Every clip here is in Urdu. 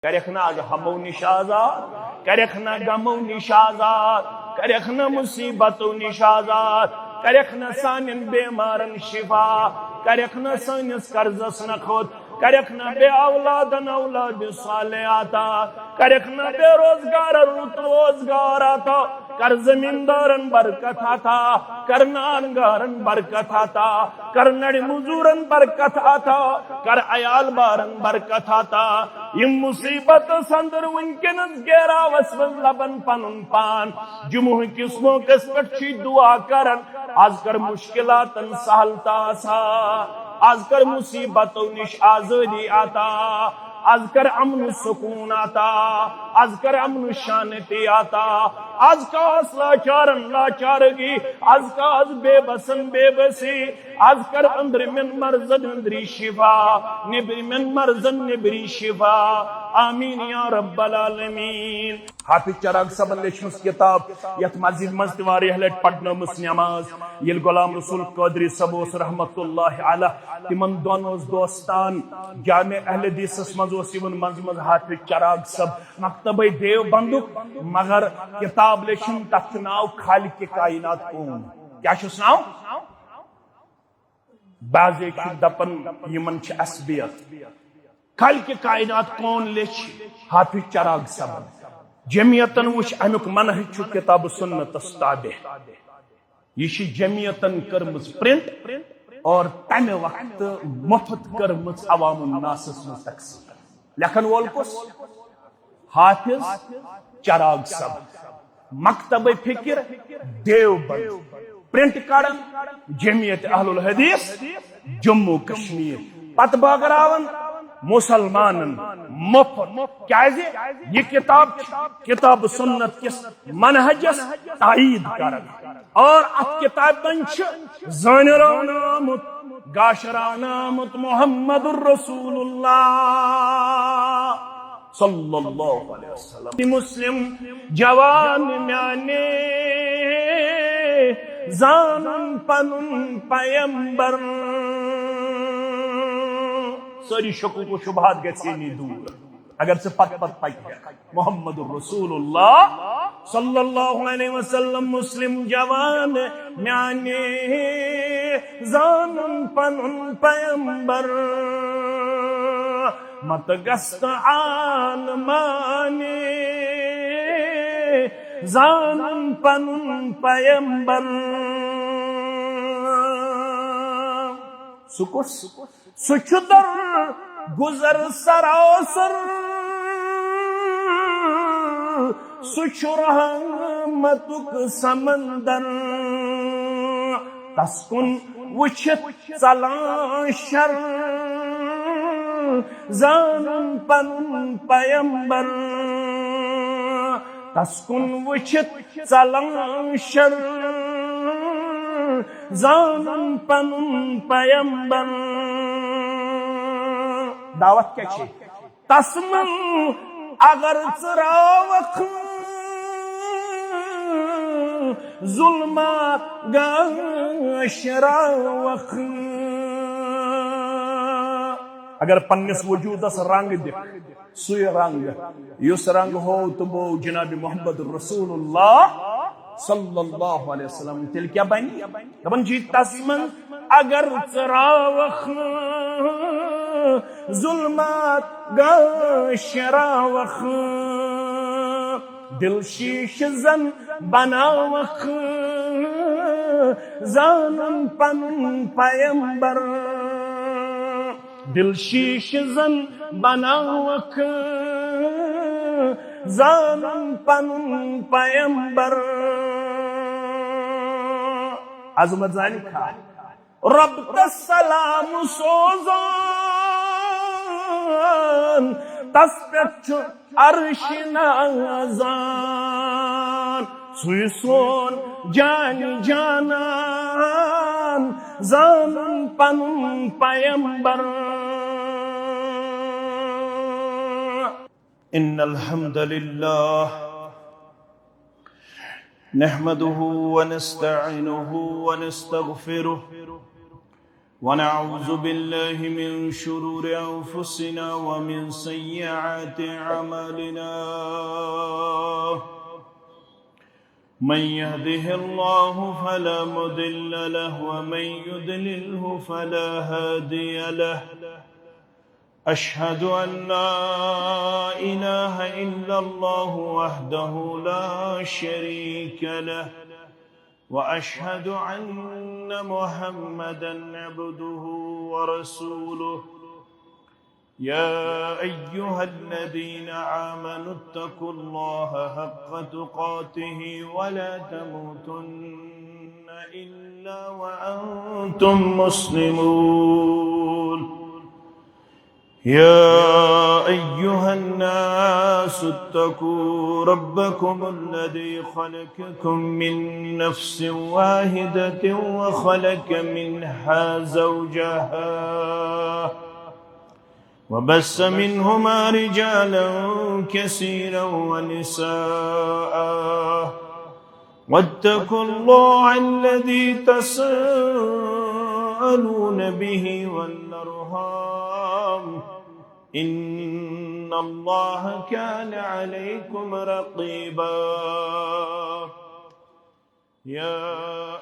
کرکھ نا غمو نش آزاد کرکھ نا غمو نش آزاد کرکھ نا مصیبتو نش آزاد کرکھ نا سانن بیمارن شفا کرکھ نا سانس قرضس نخود کرکھ نا بے اولادن اولاد صالح عطا کرکھ نا بے روزگار رت روزگار عطا کر زمیندارن برکت عطا کر نانگارن برکت عطا کر نڑ مزورن برکت عطا کر عیال بارن برکت عطا یم مصیبت سندر ونکنس گیرا وسوز لبن پنن پان جمعہ کس موقعس پہ چھ دعا کرن آز کر مشکلاتن سہلتا سا آز کر مصیبتوں نش آزادی عطا آز کر امن سکون عطا آز کر امن شانتی عطا آز کا لاچارن لاچارگی آز کا بے بسن بے بسی آز کر اندر من مرضن اندری شفا نبری من مرضن نبری شفا آمین یا رب العالمین حافظ چراغ صاحبن لیچمس کتاب یت مسجد مز تواریہ لٹ پڑھنمس نماز یل غلام رسول قادری صاحب اس رحمت اللہ علیہ تمن دون دوستان جامع اہل حدیثس مز مز حافظ چراغ صاحب مکتبہ دیو بندک مگر کتاب لیچن تت ناو خالق کائنات کون کیا چھس ناو بعض ایک دپن یمن چھ عصبیت خالق کائنات کون لیچ حافظ چراغ صاحب جمعیتن وش امیک منہج چھ کتاب سنت تابع یہ جمعیتن کرمز پرنٹ اور تمہ وقت مفت کرمز عوام الناس مز تقسیم لکھن وول کس حافظ چراغ صاحب مکتبہ فکر دیوبند پرنٹ کڑن جمعیت اہل الحدیث جموں کشمیر پت باگراون مسلمانن مفت کیازِ یہ کتاب سنت کس منہجس تائید کرن اور ات کتاب چھ زانراون آمت گاشراون آمت محمد الرسول اللہ صلی اللہ علیہ وسلم مسلم جوان میانے زانن پنن پیمبر ساری شکوک و شبہات گھنی دور اگر سے پت پک محمد الرسول اللہ صلی اللہ علیہ وسلم مسلم جوان میانے زانن پنن پیمبر مت گست آن مانے زانن پنن پیمبر سکس سچدر گزر سراسر سچ رحمتک سمندر تسکن وچھت ژلان شر زانن پنن پیمبر تسکن وچھت ژلان شر زانن پنن پیمبر دعوت کیا چھ تسمن اگر چراوخ ظلمات گاشراوخ اگر پنس وجودس رنگ دکھ سوی رنگ یس رنگ ہو تو بو جناب محمد رسول اللہ صلی اللہ علیہ وسلم تیل کیا بنی دبن جی تسمن اگر چراوخ ظلمات گاشراوخ دل شیش زن بناوخ زانن پنن پیمبر دل شیش زن بناوخ زانن پنن پیمبر عظمت زانی کھا رب تسلام سوزان تس پہ عرش نازان سوی سون جان جانان زانن پنن پیمبر ان الحمد للہ نحمده ونستعینه ونستغفره ونعوذ بالله من شرور أنفسنا ومن سيئات أعمالنا من يهده الله فلا مضل له ومن يضلله فلا هادي له أشهد أن لا إله إلا الله وحده لا شريك له وأشهد أن محمدًا عبده ورسوله يا أيها الذين آمنوا اتقوا الله حق تقاته ولا تموتن إلا وأنتم مسلمون يا أيها الناس اتقوا ربكم الذي خلقكم من نفس واحدة وخلق منها زوجها وبث منهما رجالا كثيرا ونساء واتقوا الله الذي تساءلون به والأرحام إن الله كان عليكم رقيبا يا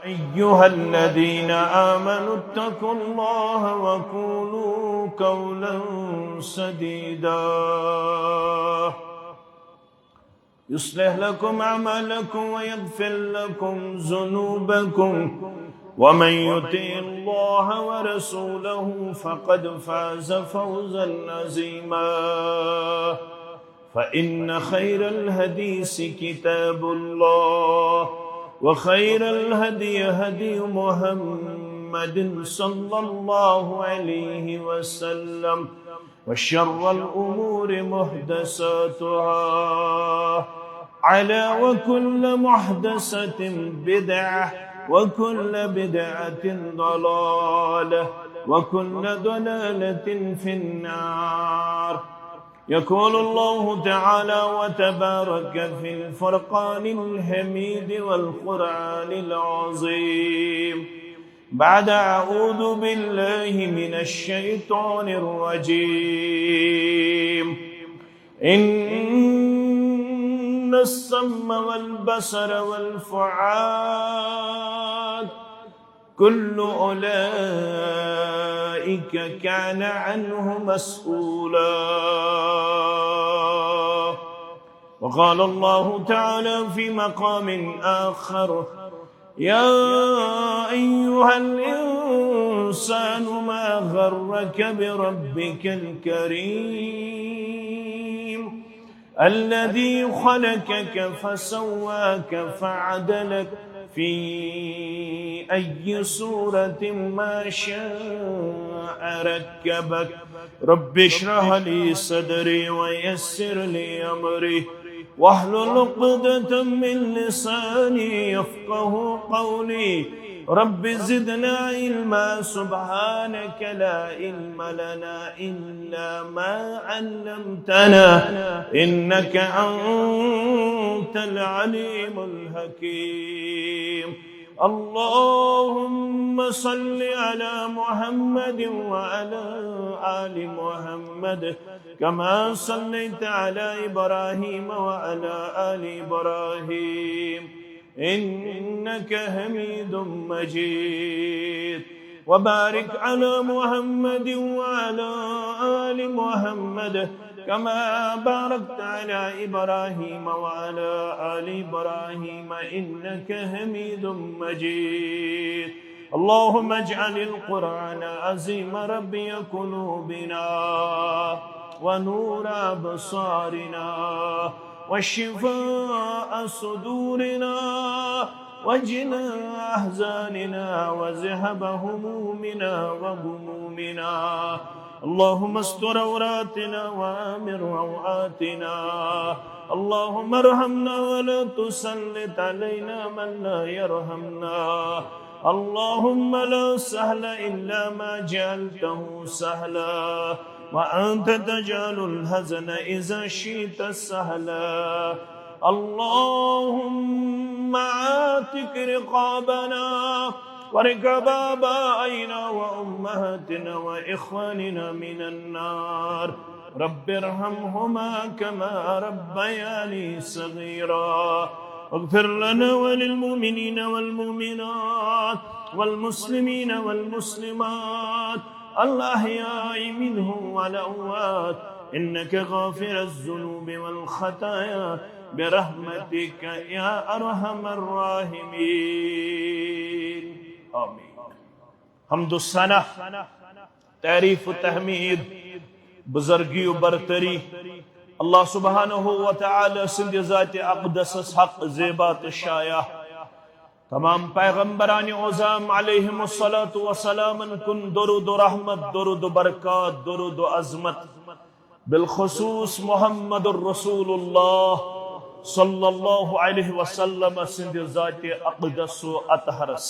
أيها الذين آمنوا اتقوا الله وقولوا قولا سديدا يصلح لكم أعمالكم ويغفر لكم ذنوبكم ومن يطع الله ورسوله فقد فاز فوزا عظيما فإن خير الحديث كتاب الله وخير الهدي هدي محمد صلى الله عليه وسلم وشر الأمور محدثاتها على وكل محدثة بدعة وكل بدعة ضلالة وكل ضلالة في النار يقول الله تعالى وتبارك في الفرقان الحميد والقرآن العظيم بعد أعوذ بالله من الشيطان الرجيم إن السم والبصر والفؤاد كل أولئك كان عنه مسؤولا وقال الله تعالى في مقام آخر يا أيها الإنسان ما غرك بربك الكريم الذي خلقك فسواك فعدلك في أي صورة ما شاء ركبك رب اشرح لي صدري ويسر لي أمري واحلل عقدة من لساني يفقه قولي رب زدنا علما سبحانك لا علم لنا إلا ما علمتنا إنك أنت العليم الحكيم اللهم صل على محمد وعلى آل محمد كما صليت على إبراهيم وعلى آل إبراهيم إنك حميد مجيد وبارك على محمد وعلى آل محمد كما باركت على إبراهيم وعلى آل إبراهيم إنك حميد مجيد اللهم اجعل القرآن عظيم ربي قلوبنا ونور أبصارنا وشفاء صدورنا وجنا أحزاننا وذهب همومنا وغمومنا اللهم استر عوراتنا وآمن روعاتنا اللهم ارحمنا ولا تسلط علينا من لا يرحمنا اللهم لا سهل إلا ما جعلته سهلا وأنت تجعل الحزن إذا شئت سهلا اللهم عاتق رقابنا وركب آبائنا وأمهاتنا وإخواننا من النار رب ارحمهما كما ربياني صغيرا اغفر لنا وللمؤمنين والمؤمنات والمسلمين والمسلمات الأحياء منهم والأموات إنك غافر الذنوب والخطايا برحمتك يا أرحم الراحمين آمين. حمد الثنا تعریف و تحمید بزرگی و برتری اللہ سبحانہ و تعالی سند ذات اقدس حق زیبات شایع تمام پیغمبران اعظام علیہم الصلاة والسلام کن درود و رحمت درود و برکات درود و عظمت بالخصوص محمد الرسول اللہ صلی اللہ علیہ وسلم سند ذات اقدس و اطہرس.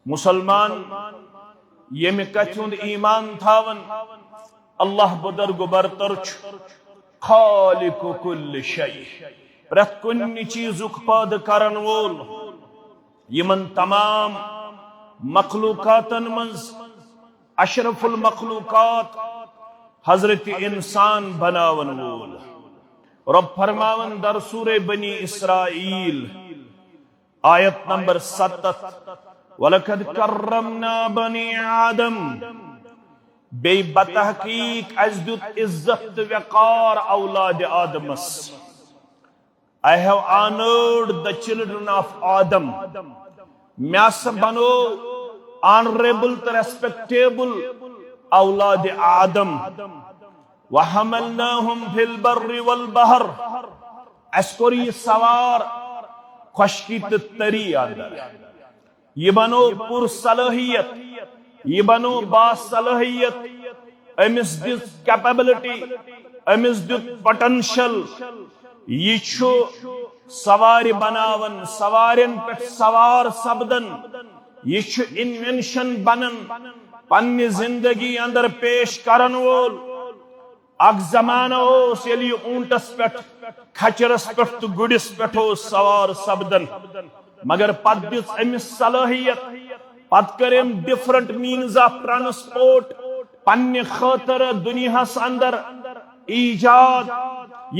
مسلمان یم کتھند ایمان تھاون اللہ بدرگ برتر خالق کل شیء پرت کن چیزک پاد کرن وول یمن تمام مخلوقاتن منز اشرف المخلوقات حضرت انسان بناون وول. رب فرماون در سورہ بنی اسرائیل آیت نمبر 7 وَلَقَدْ كَرَّمْنَا بَنِي آدَمَ بے بتحقیق از دیت عزت وقار اولاد Adams. I have honored the children of Adam. میاس بنو honorable to respectable اولاد آدم. وَحَمَلْنَاهُمْ فِي الْبَرِّ وَالْبَحْرِ اسکوری سوار خشکی تری اندر. یہ بنو پر صلاحیت یہ بنو با صلاحیت امس دس کیپیبلٹی امس دس پوٹینشل یہ چھو سوار بناون سوارن پہ سوار سبدن یہ چھو انوینشن بنن پنی زندگی اندر پیش کرن وول. اک زمانہ اس یلی اونٹس پہ کھچرس پہ تو گڑس پہ سوار سبدن مگر پت دس امس صلاحیت پت کرم ڈفرنٹ مینز آف ٹرانسپورٹ پنہ خاطر دنیاس اندر ایجاد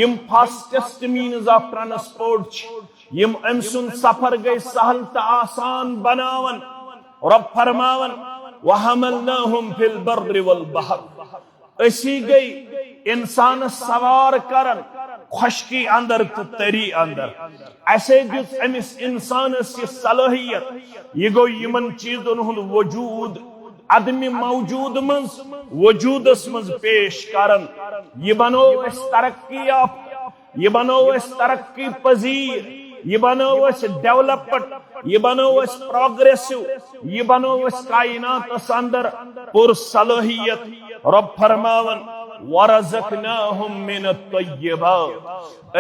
یم فاسٹسٹ مینز آف ٹرانسپورٹ یم ام سن سفر گئی سہل تا آسان بناون. رب فرماون وحملناہم فی البر والبحر اسی گئی انسان سوار کرن خشکی اندر تری اندر. ایسے جس امس انسان کی صلاحیت یہ گو یمن چیزن ہند وجود عدم موجود منز وجود منز پیش کرن. یہ بنو اس ترقی یافتہ یہ بنو اس ترقی پذیر یہ بنو اس ڈیولپڈ یہ بنو اس پروگریسو یہ بنو اس کائنات اندر پر صلاحیت. رب فرماون وَرَزَقْنَاهُمْ مِنَ الطَّيِّبَاتِ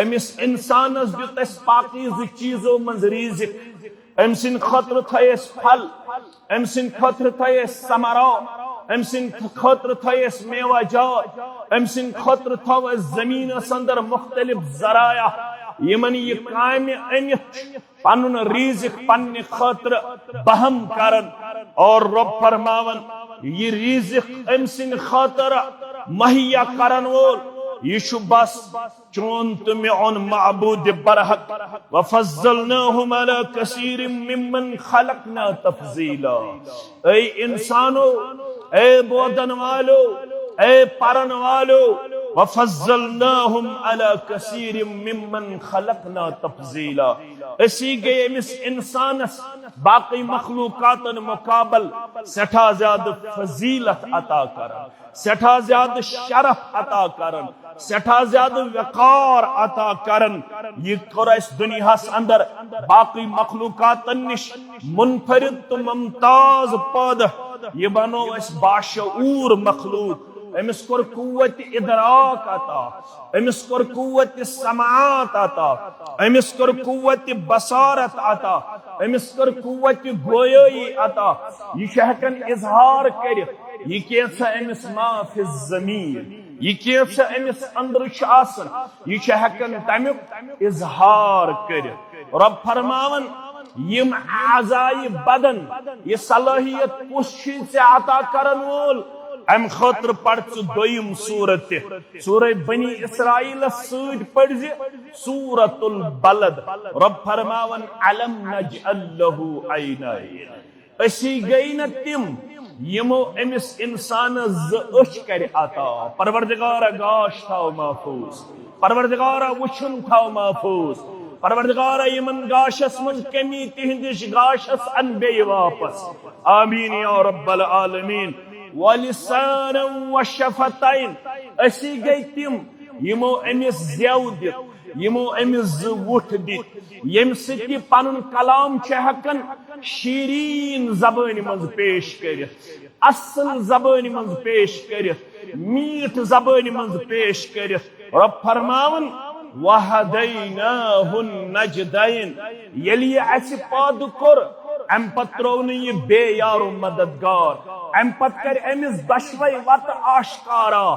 امس انسانس دیت اس پاکیز چیزوں منز رزق. ام سن خطر تھیس پھل ام سن خطر تھیس ثمرہ ام سن خطر تھیس میوہ جات ام سن خطر تھیس زمین اندر مختلف ذرائع یمن یہ قائم انت پنن رزق پنہ خطر بہم کرن. اور رب فرماون یہ رزق ام سن خاطر مہیا کرن وول یہ شو بس چون تم اون معبود برحق وفضلناہم علی کثیر ممن خلقنا تفضیلا. اے انسانو اے بودن والو اے پرن والو وفضلناہم علی کثیر ممن خلقنا تفضیلا. اسی گئے امس انسانس باقی مخلوقات مقابل سٹھا زیادہ فضیلت عطا کرن سٹھا زیادہ شرف عطا کرن سٹھا زیادہ وقار عطا کرن. یہ کر اس دنیا اندر باقی مخلوقات نش منفرد تو ممتاز پودہ یہ بنو اس باشعور مخلوق. امس کر قوت ادراک عطا امس کر قوت سماعت عطا امس کر قوت بصارت عطا امس کر قوت گویائی عطا. یہ ہیکن اظہار کرت یہ کیسا امس ما فی الزمین یہ کیسا امس اندر آسن یہ ہیکن تمیک اظہار کرت. رب فرماون یم اعضائی بدن یہ صلاحیت کس چیز عطا کرن وول ام خاطر پڑھ دویم صورت سورہ بنی اسرائیل سید پڑھ سورۃ البلد رب فرماون علم نجعل له عینین اسی گئی نا تم یمو امس انسان اچھ کر عطا پروردگارا گاش تھاو محفوظ پروردگارا وچھن تھاو محفوظ پروردگارا یمن گاشس من کمی تہندش گاشس ان بے واپس آمین یا رب العالمین ولسانا وشفتین اسی گئی تم یمو امس زیو دت یمو امس وٹھ دت یم ستی پنن کلام ہکن شیرین زبان من پیش کرت اصل زبان من پیش کرت میٹھ زبان من پیش کرت رب فرماون وَهَدَيْنَاهُ النَّجْدَيْنِ یلی اس پاد کر ام پت ترون یہ بے یار و مددگار ام پت کر امس دشوئی وقت آشکارا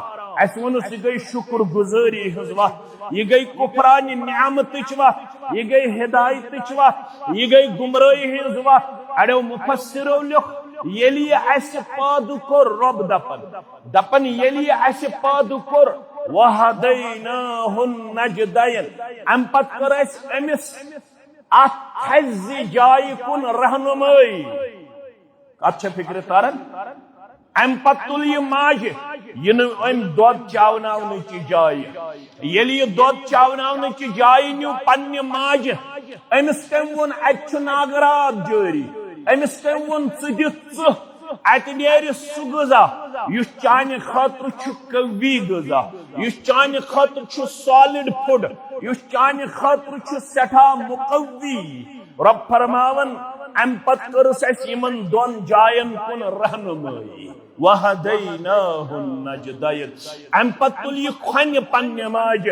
اس ونس یہ گئی شکر گزاری ہز وقت یہ گئی کفرانی نعمت وقت یہ گئی ہدایت وقت یہ گئی گمرائی ہز وقت اڑو مفسرو لکھ یلی اس پاد کر رب دپن یلی اس پاد کر وَهَدَيْنَاهُ النَّجْدَيْنِ ام پت کر اس امس اتھز جائی کن رہنمائی اچھا فکر تارن ام پت تل یہ ماج یہ ام دود چاوناون چی جائی یلی دود چاوناون چی جائی نیو پنی ماج امس کم ون اچھو ناگرات جاری امس کم ون چدت ات نیری سہ غذا یس چانہ خاطر چھ قوی غذا یس چانہ خاطر چھ سالڈ فوڈ یس چانہ خاطر چھ سٹھا مقوی رب فرماون ام پت کرس اس یمن دون جائن کن رہنمائی وَهَدَيْنَاهُ النَّجْدَيْنِ ام پت تل یہ کھن پنہ ماج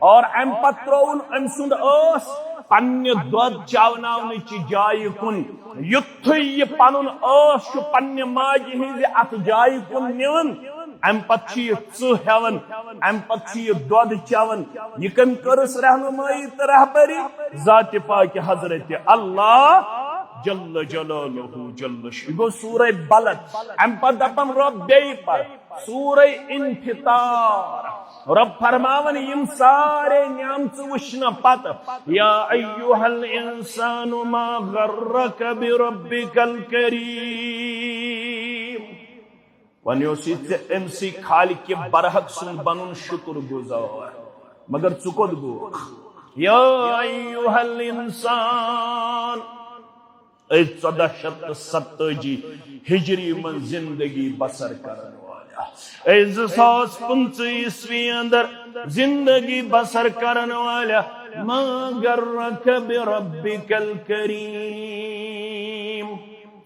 اور ام پت ترون ام سند اس پنہ دود چاوناون چی جائی کن یتھے یہ پنن اس پنہ ماج ہز ات جائی کن نیون ام پت چھ ہیون ام پت چھ دود چون یہ کم کرس رہنمائی تو رہبری ذات پاک حضرت اللہ جل جلالہ جل شگو سورہ بلد ام پت دپن رب بے پر سورہ انفطار رب فرماون یم سارے نعمت وشنا پت یا ایوہ الانسان ما غرک بربک الکریم ونیوسی امسی خالق کے برحق سن بنن شکر گزار مگر چکد گو یا ایوہ الانسان 1470 ہجری من زندگی بسر کرن والا 2015 عیسوی اندر زندگی بسر کرن والا ما غرک بربک الکریم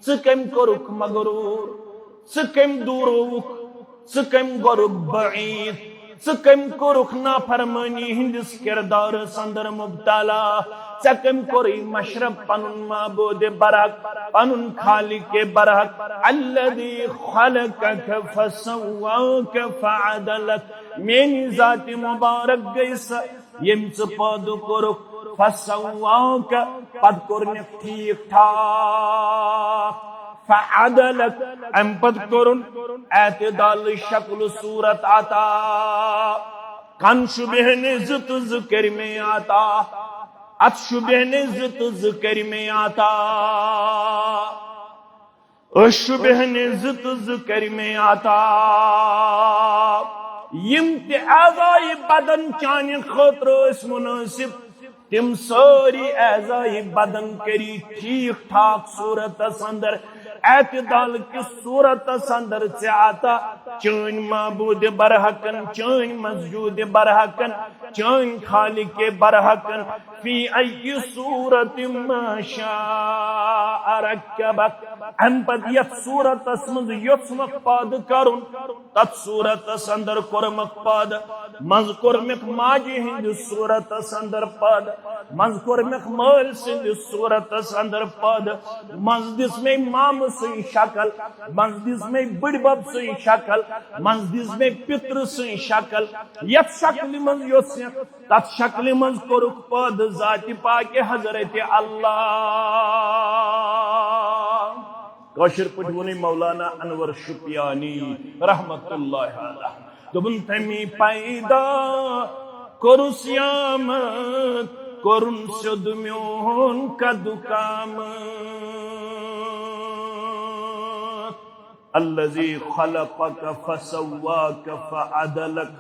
سکم کرک مغرور سکم دوروک سکم گرک بعید سکم کرک نافرمانی ہندس کردار سندر مبتلا سکم کوری مشرب پنن معبود برحق پنن خالق برحق الذي خلقك فسواك فعدلك میری ذات مبارک گیس یم پاد کرک فسواك پد کرن ٹھیک ٹھاک فعدلك ام پد کرن اعتدال شکل صورت آتا کن شبہ نزت ذکر میں آتا ات شبہ نزت ذکر میں آتا شبہ نزت ذکر میں آتا یم تی اعضائی بدن چانی خاطر اس مناسب تم ساری اعضائی بدن کری ٹھیک ٹھاک صورت اندر اعتدال کی صورت اندر سے آتا چین معبود برحقن چین مسجود برحقن چین خالق برحقن فی ای صورت ما شاء رکبک ہم پت یت صورت اسمد یتسمک پاد کرن تت صورت اندر کرمک پاد مذکرمک ماجی ہند صورت اندر پاد مذکرمک مال سند صورت اندر پاد مزدس میں مام سی شکل مزدس میں بڑ بب سی شکل مزدس میں پتر سی شکل یت شکل من یس تت شکل مز کورک پد ذات پاک حضرت اللہ کاشر پٹ ونی مولانا انور شپیانی رحمت اللہ علیہ دبن تمی پیدا کورس یامت کورن سد میون کدو کامت الذي خلقك فسواك فعدلك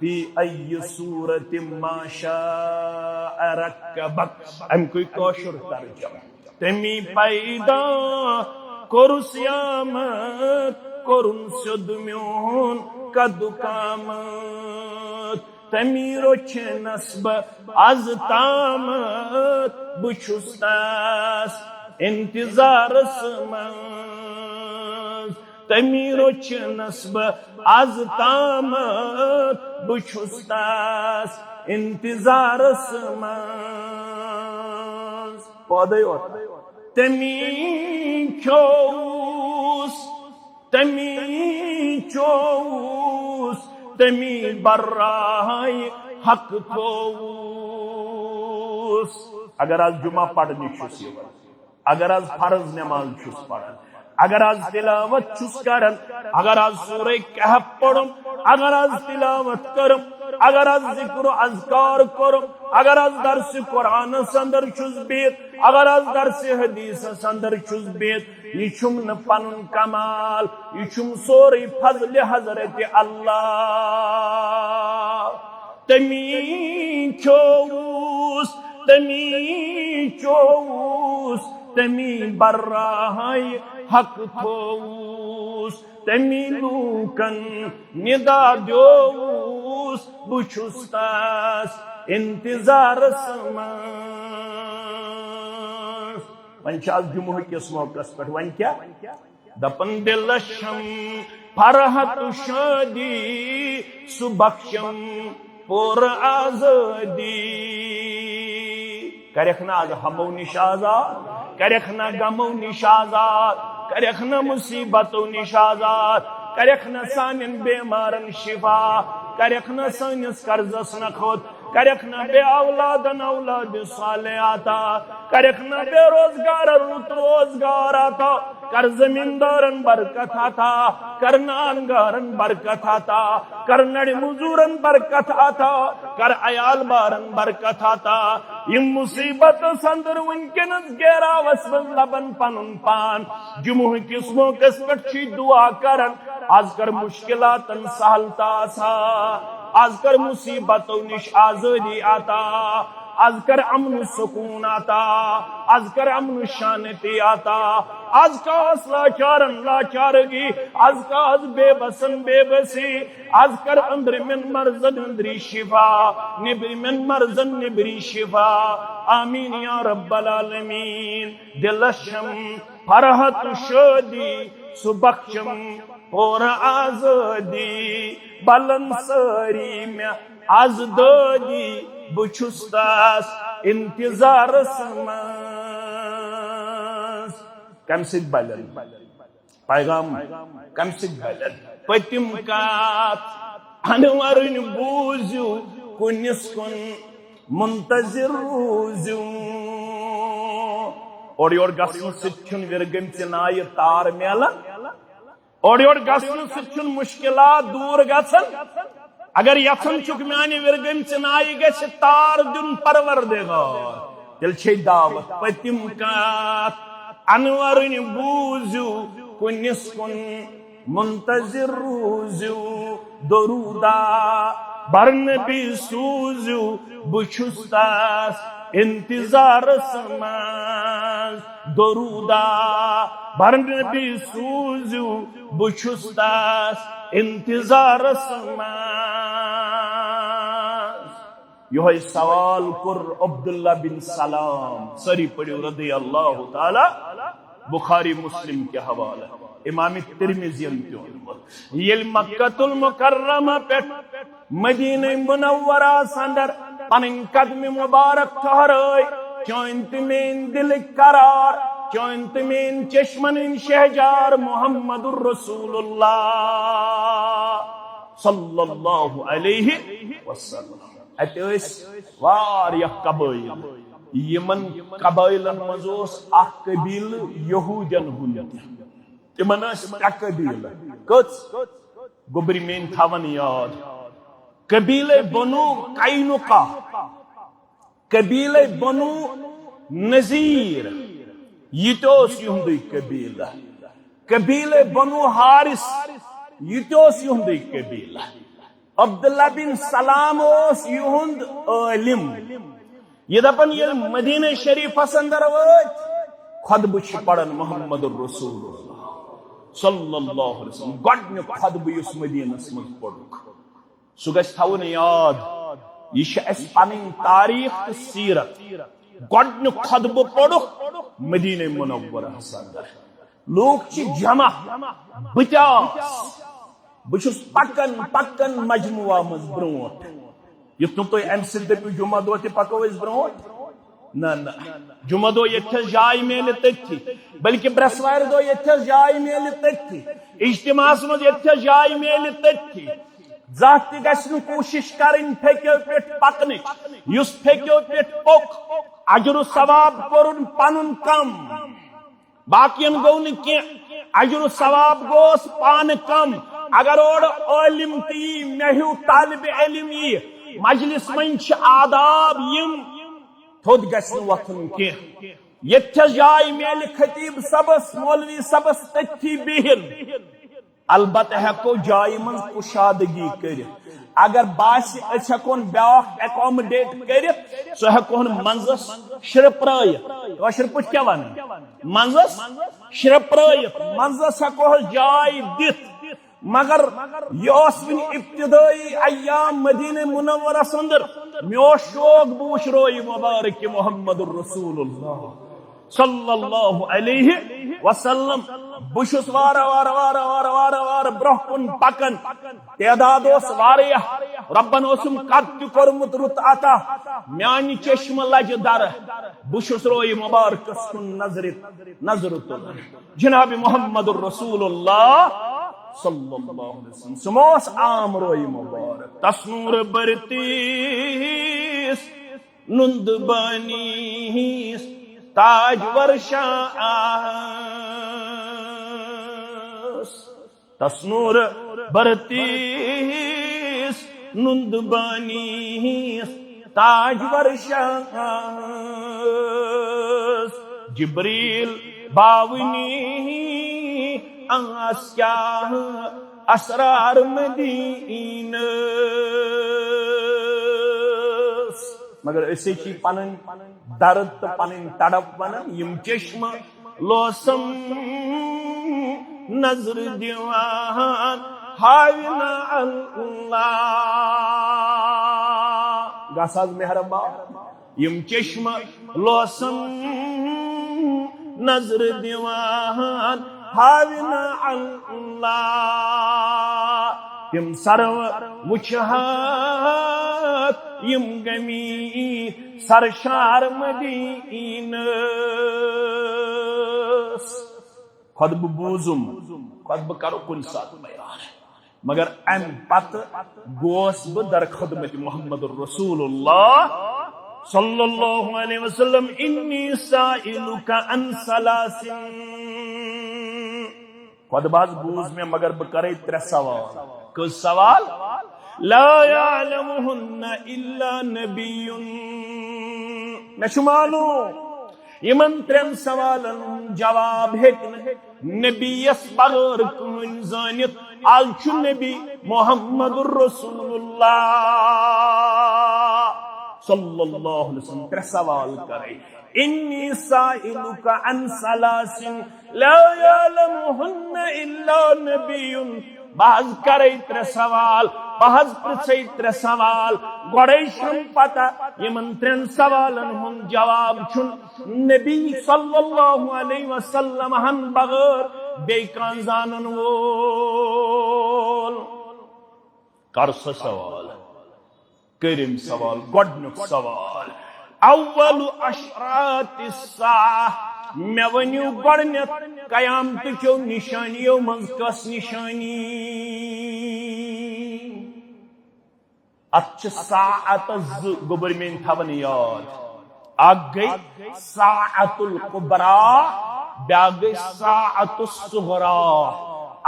في أي صورة ما شاء ركبك ام کوئی کاشر ترجمہ تمی پیدا کورس یامت کورن سد میون کدو کامت تمی روچ نسب از تامت بچھس تاس انتظار سمز تمی روچ نسب از تامت بچھس تاس انتظار سمز پادے اور تمی چوس تمی برائی حق توس اگر آج جمعہ پڑھنی چھس یوان اگر آج فرض نماز چھس پڑھن اگر آج تلاوت چھس کرن اگر آج سورہ کہف پڑھم اگر آج تلاوت کرم اگر آج ذکر و اذکار کرم اگر آج درس قرآن سندر چھس بیت اگر آج درس حدیث سندر چھس بیت یہ چھم نپنن کمال یہ چھم سوری فضل حضرت اللہ تمی چوس تمی برائی حق تھوس تمی لوکن ندا دیوس بچھس تاس انتظار سمس ون آج جمعہ کس موقع پہ ون کیا دپن دلشم فرحت شادی سبخشم پور آزادی کرکھنا آج ہمو نش آزاد کرکھنا غمو نش آزاد کرکھنا مصیبتو نش آزاد کرکھنا سانن بیمارن شفا کرکھنا سانس قرضس نخود کرکھنا بے اولادن اولاد صالح آتا کرکھنا بے روزگار روت روزگار آتا کر زمیندارن برکت آتا کر نانگارن برکت آتا کر نڑی مزورن برکت آتا کر عیال بارن برکت آتا یم مصیبت سندر ونکنس گیرا وسوز لبن پنن پان جمعہ کس موقع پر چی دعا کرن آج کر مشکلاتن سہلتا سا آج کر مصیبتوں نش آزادی آتا آج کر امن سکون آتا آج کر امن شانتی آتا آج کا لاچارن لاچارگی آج کا آج بے بسن بے بسی آج کر اندر من مرزن اندری شفا نبری من مرزن نبری شفا آمین یا رب العالمین دلشم فرحت شادی سبخشم اور آزادی بلن ساری میں آزدادی بچھستاس انتظار سماس کم سید بلن پیغام کم سید بلن پتم کات انوارن بوزیو کنس کن منتظر روزیو اور یور گسن ستچن ورگم چنائی تار میلا اور یور گسن ستچن مشکلات دور گسن اگر یتھن چک میانی ورگم چنائی گش تار دن پروردگار دل چھ دعوت پتم کات انورن بوزیو کنس کن منتظر روزیو درودا برن بھی سوزیو بچھستاس انتظار سماز درودا برن بھی سوزیو بچھستاس انتظار سماز یہ سوال کر عبداللہ بن سلام سری پڑھو رضی اللہ تعالی بخاری مسلم کے حوالہ امام ترمذی یل مکۃ المکرمہ پیٹھ مدینہ منورہ سندر پنن قدم مبارک ٹھہرائی چونت مین دل قرار چونت مین چشمن شہجار محمد الرسول اللہ صلی اللہ علیہ وسلم اتس واریاہ قبائل یمن قبائلن مز اخ قبیل یہودین ہند تمن ترے قبیل کت گوبری مین تھاون یاد قبیلہ بنو قینقاع قبیلہ بنو نذیر یہ یہندی قبیلہ قبیلہ بنو حارث یہ یہندی قبیلہ عبداللہ بن سلام یہند عالم یہ دپن یہ مدینہ شریف اندر وات خطبہ پڑھن محمد الرسول اللہ صلی اللہ علیہ وسلم گۄڈنیُک خطبہ یس مدینس مز پڑھک سہ گژھِ تھاوُن یاد یہ اس پنن تاریخ تو سیرت گۄڈنیُک خطبہ پڑھک مدینہ منورہ اندر لوگ چھ جمع بتاس بہس پکن پکن مجموعہ مز برونٹ یت نو تھی ام سب دپو جمعہ دہ تہ پکو اس برونٹ نا جمعہ دہ یتھس جائے میلہ تھی بلکہ برسوار دہ یتھس جائے میلہ تھی اجتماع مز یتھس جائے میلہ تھی ذات تہ گژھِ نہٕ کوشش کرن پھیکو پہ پکنچ اس پھیکو پہ پوک اجر و ثواب کورن پنن کم باقین گو نی اجر و ثواب گوس پان کم اگر اور عالم تی مہو طالب علم یہ مجلس من آداب یم تھود گژھِ نہٕ وتھُن کینٛہہ یتھس جائے میلہِ خطیب صبس مولوی صبس تتھی بہن البتہ ہیکو جائے من کشادگی کرت اگر باس ہیکون بیاکھ ایکوموڈیٹ کرت سہ ہیکون منزس شرپرائت کاشر پہ کیا ون منزس شرپرائت منزس ہیکو جائے دت مگر یہ ابتدائی ایام مدینہ منورہ اندر مے شوق بوش روئی مبارک محمد الرسول اللہ صلی اللہ علیہ وسلم بشس وارہ وارہ وارہ وارہ وارہ وارہ برہ کن پکن تعداد واریاہ ربن اسم قد کورمت رت عطا میانی چشم لج در بشس روئی مبارکس کن نظر تل جناب محمد الرسول اللہ صلی اللہ علیہ وسلم سموس عام روئی مبارک تسنور برتیس نند بانیس تاج ورشا تسنور برتیس نند بانیس تاج ورشا جبریل باونی آسیا اسرار مدینہ مگر اسی چی پنن درد تو پنن تڑپ ونن یم چشم لوسم نظر دیوان ہاونا اللہ گاساز مہربان یم چشم لوسم نظر دیوان ہاونا اللہ یم سرو وچھات یم گمی سرشار مدینہ خطبہ بوزم خطبہ کرو کن ساتھ بیان مگر ام پت گوس بہ در خدمت محمد الرسول اللہ صلی اللہ علیہ وسلم انی سائلک عن ثلاث خطبہ بوز میں مگر بہ کرے ترے سوال کس سوال لا يعلمهن الا نبی میں شمالو یمن ترین سوالن جواب ہیکن نبی اس بغیر کن زانت آج نبی محمد الرسول اللہ صلی اللہ علیہ وسلم ترے سوال کرے انی سائلک عن ثلاث لا يعلمهن الا نبی بعض کرے ترے سوال بعض پرچے ترے سوال گوڑے شم پتا یمن ترین سوالن ہن جواب چھن نبی صلی اللہ علیہ وسلم ہن بغیر بے کان زانن وول کرس سوال کریم سوال گوڑنک سوال اول اشرات الساعہ میں ونیو گوڑنک قیامت چو نشانیو منز کس نشانی اتھ ساعت ز گوبر میں تھون یاد اگ گئی ساعت القبرا بیاکھ گئی ساعت الصغرا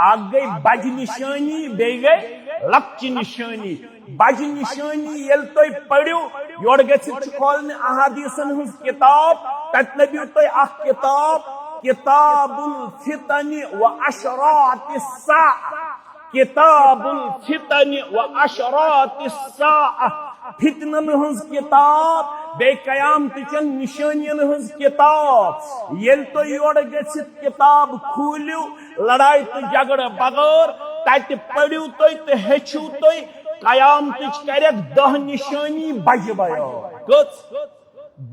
اگ گئی بج نشانی بیٚیہِ گئی لکچہِ نشانی بج نشانی یل تُہۍ پٔرِو یور گژھِتھ چھُ کھولنہِ احادیثن ہٕنٛز کتاب تتہِ لبِو تۄہہِ اکھ کتاب کتاب الفتن و اشراط الساعة کتاب الفتن و اشراط الساعة فتنن ہنز کتاب بے قیامت چن نشانین ہنز کتاب یل تو یور گژھِتھ کتاب کھولیو لڑائی تو جھگڑ بغیر تتہِ پٔرِو تُہۍ تہٕ ہیٚچھِو تُہۍ قیامتٕچ کریکھ 10 نشانی بجہِ بیان کٔژ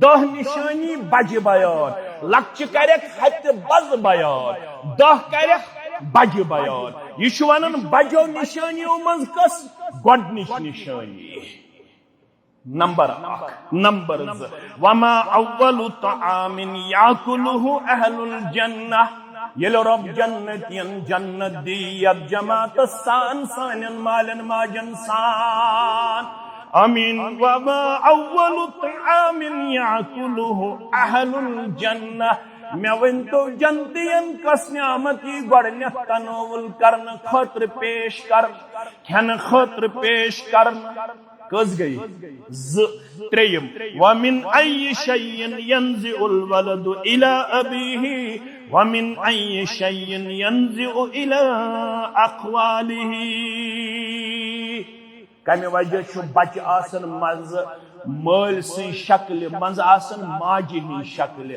10 نشانی بجہِ بیان لکچہِ کریکھ ہتہِ بز بیان 10 کریکھ بجہِ بیان یہ چھُ ونان بجو نشانیو منٛز کس گۄڈنِچ نشانی نمبر 1 نمبر 2 وما اول طعام یاکلہ اہل الجنہ یل رب جنتین جنت دیت جماعت سان سانن مالن ماجن سان امین وما اول طعام یاکلہ اہل الجنہ میں ونتو جنتین کس نعمتی گۄڈنیتھ تناول کرن خاطر پیش کر کھین خاطر پیش کرن کس گئی تریم ومن ای شیء ینزع الولد الى ابیہ ومن ای شیء ینزع الى اقواله کمی وجہ چھ بچ آسن مز مال سی شکل منز آسن ماجی ہی شکل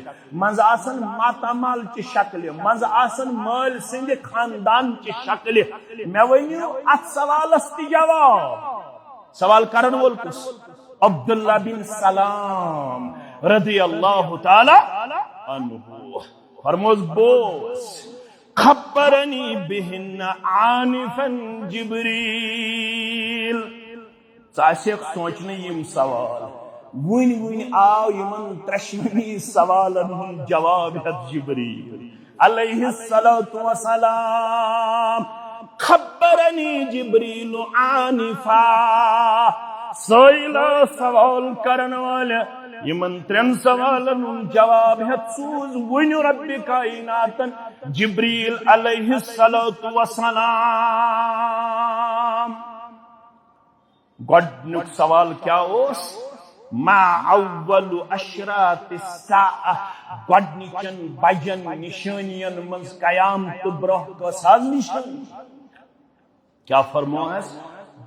منز آسن ماتامال چی شکل منز آسن مال سند خاندان چی شکل میں ونیو ات سوال استی جواب سوال کرن وول کس عبداللہ بن سلام رضی اللہ تعالی عنہ فرموز بوس خبرنی بہن عانفا جبریل ثاسیک سوچنے یم سوال ون آو یمن ترشمنی سوالن ہن جواب حد جبریل علیہ الصلوۃ والسلام خبرنی جبریل عانفا سوئلہ سوال کرن والے یمن 3 سوالن جواب ہت سوز ون رب کائناتن جبریل علیہ الصلوۃ والسلام گۄڈنیُک سوال کیا اوس ما اول اشراط الساعة گۄڈنِچن بجن نشانین منز قیامت برونٛہہ کس حظ نشانی کیا فرموس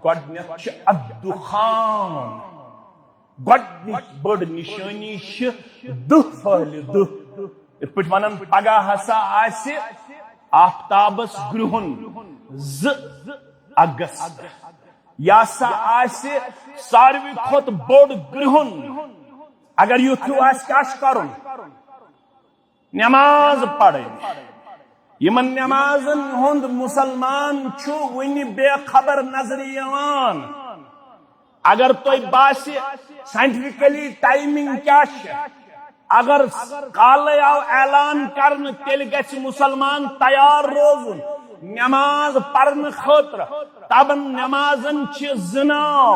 گۄڈنیتھ چھ الدخان گۄڈنِچ بٔڑ نشانی چھ دہ پھہلہِ دہ یتھ پٲٹھۍ ونان پگہہ ہسا آسہِ آفتابس گرہن 2 اگست یا سا آسہِ ساروی کھۄتہٕ بوٚڑ گرہن اگر یُتھیو آسہِ کیاہ چھُ کرُن نماز پرٕنۍ یمن نمازن ہند مسلمان چھُ وُنہِ بے خبر نظر یوان اگر تۄہہِ باسہِ سائنٹفکلی ٹائمنگ کیا اگر کالے آو اعلان کرن تیل گژھِ مسلمان تیار روزن نماز پرن خاطر تبن نمازن چھ 2 ناو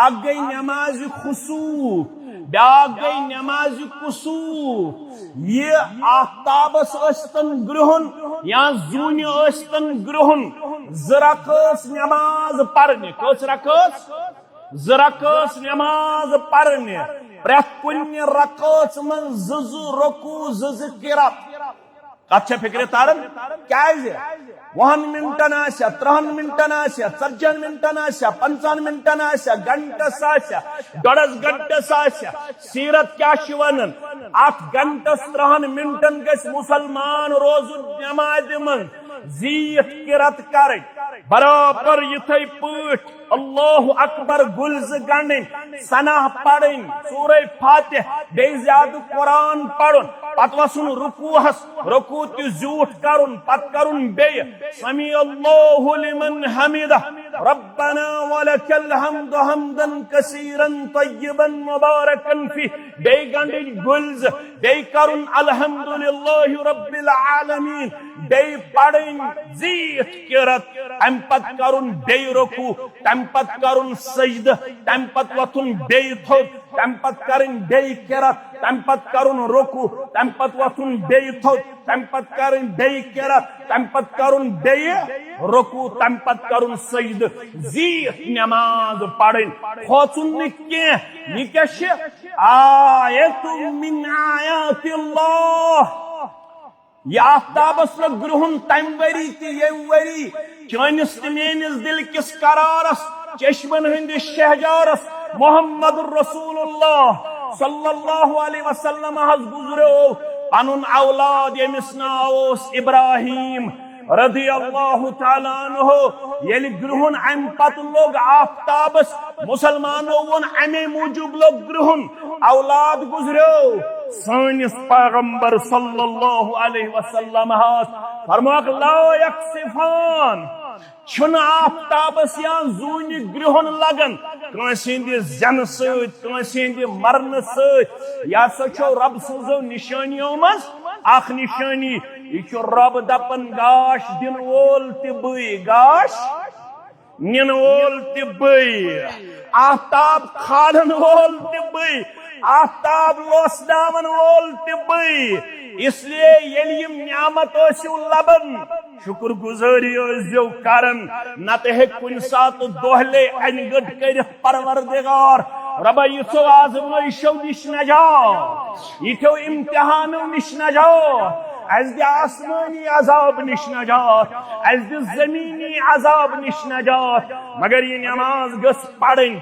اکھ گئی نماز خسوف بیاکھ گئی نماز کسوف یہ آفتابس ٲستن گرہن یا زوٗنہِ ٲستن گرہن 2 رکعت نماز پرنہِ کٔژ رکعت 2 رکعت نماز پرنہِ پرٛٮ۪تھ کُنہِ رکعت منٛز 2 رکوع 2 قرات کتھ چھا فکر تارن کیازِ 1 منٹن آسیا 3 منٹن آسیا 40 منٹن آسیا 50 منٹن آسیا گھنٹس آسیا 1.5 گھنٹس آسیا سیرت کیا چھ ونان 8 گھنٹس 3 منٹن گژھِ مسلمان روزن نماز من زیٖٹھ قرت کرٕنۍ برابر یتھے پٲٹھۍ اللہ اکبر گلز گنڈن ثنا پڑھن سورہ فاتح بیٚیہِ زیادٕ قرآن پڑھن پتہٕ وسُن رکوعس رکوع تہِ زیوٗٹھ کرُن پتہٕ کرُن بیٚیہِ سمیع اللہ لمن حمدہ رب ربنا ولك الحمد حمدا كثيرا طيبا مباركا فيه بي گنڈج گلز بي کرن الحمد لله رب العالمين بي پڑھن زیت کرت تم پت کرن بي رکوع تم پت کرن سجدہ تم پت وتھن بي تھوٚد تم پت کرن بي کرت تم پت کرن رکوع تم پت وتھن بي تھوٚد تم پت کرن بي کرت تم پت کرن بي رکوع تم پت کرن سجدہ زیت نماز پڑھن کھوژُن نہٕ کینٛہہ یہِ کیٛاہ چھِ آیت من آیات اللہ یہ آفتابس لوگ گرہن تم وری تہ یم وری چانس تہ میٲنس دل کس قرارس چشمن ہندس شہجارس محمد رسول اللہ صلی اللہ علیہ وسلم حض گزرو پنن اولاد یمس ناو اوس ابراہیم رضی اللہ تعالیٰ عنہ یل گرہن ام پت لوگ آفتابس مسلمانوں ون امی موجوب لوگ گرہن اولاد گزرو سانس پیغمبر صلی اللہ علیہ وسلم فرماک لا یکسفان چھن آفتابس یا زون گرہن لگن کنسی ہندِ زن ست کنسی ہندِ مرن ست یا سا چھو رب سنزو نشانیوں مز اخ نشانی یہ رب دپن گاش دن وول تہ بے گاش نن وول تہ بے آفتاب کھالن وول تہ بے آفتاب لوسناون وول تہ بے اس لیے یل یم نعمت ٲسِو لبن شکر گزاری ٲسۍزیو کرن نتہٕ ہیٚکہِ کُنہِ ساتہٕ دۄہلے انہِ گٔٹ کٔرِتھ پروردگار ربا یہ تو آزمائشوں نش نجات یہ تو امتحانوں نش نجات از دی آسمانی عذاب نش نجات از دی زمینی عذاب نش نجات مگر یہ نماز گس پڑھن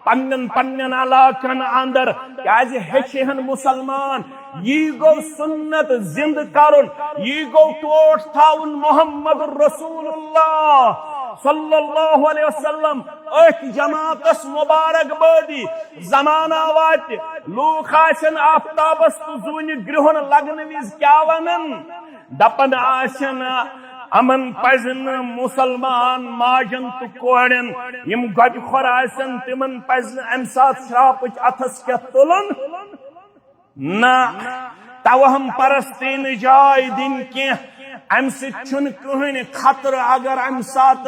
پنن پنن علاقن اندر کیازِ ہیچہن مسلمان یہ گو سنت زند کرن یہ گو ٹوٹ تھاون محمد رسول اللہ صلی اللہ علیہ وسلم ایک جماعتس مبارک بادی زمانہ وات لوگ آسن آفتابس تو زون گرہن لگن وز کیا ونن دپن آسن امن پزن مسلمان ماجن تو کوڑن یم گج خور آسن تمن پزن امسات شراپچ اتھس کیا تلن نا توہم پرستین جائے دن کی ام سن کہن خطر اگر ام سات